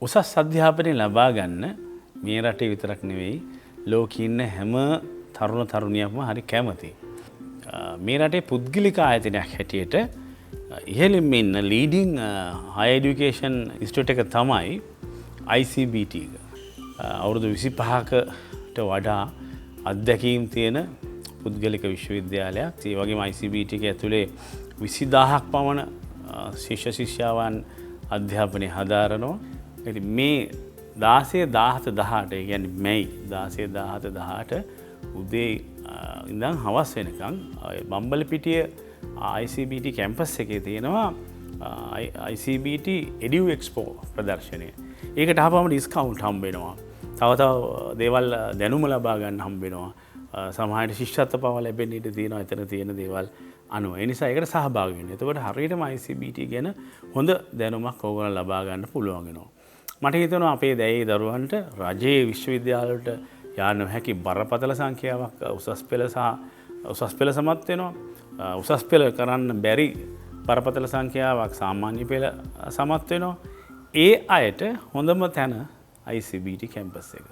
උසස් අධ්‍යාපනය ලබා ගන්න මේ රටේ විතරක් නෙවෙයි ලෝකේ ඉන්න හැම තරුණ තරුණියක්ම හරි කැමතියි. මේ රටේ පුද්ගලික ආයතනයක් හැටියට ඉහළින්ම ඉන්න ලීඩිං හයර් එඩියුකේෂන් ඉන්ස්ටිටියුට් එක තමයි ICBT එක. අවුරුදු 25කට වඩා අත්දැකීම් තියෙන පුද්ගලික විශ්වවිද්‍යාලයක්. ඒ වගේම ICBT එක ඇතුලේ 20000ක් පමණ ශිෂ්‍ය ශිෂ්‍යාවන් අධ්‍යාපනය හදාරනවා. ඉතින් මේ 16 17 18 ඒ කියන්නේ මැයි 16 17 18 උදේ ඉඳන් හවස වෙනකන් බම්බලපිටිය ICBT කැම්පස් එකේ තියෙනවා ICBT Edu Expo ප්‍රදර්ශනය. ඒකට ආවම ඩිස්කවුන්ට් හම්බ වෙනවා. තව දේවල් දැනුම ලබා ගන්න හම්බ වෙනවා. සමහරවිට ශිෂ්‍යත්ව පව ලැබෙන්න ඉඩ තියෙනවා. එතන තියෙන දේවල් අනුව. ඒ නිසා ඒකට සහභාගී වෙන්න. එතකොට හරියටම ICBT ගැන හොඳ දැනුමක් ඕගොල්ලෝ ලබා ගන්න පුළුවන් වෙනවා. මට හිතෙනවා අපේ දැයේ දරුවන්ට රජයේ විශ්වවිද්‍යාලවලට යා නොහැකි බරපතල සංඛ්‍යාවක් උසස් පෙළ සමත් වෙනවා. උසස් පෙළ කරන්න බැරි බරපතල සංඛ්‍යාවක් සාමාන්‍ය පෙළ සමත් වෙනවා. ඒ අයට හොඳම තැන ICBT කැම්පස් එක.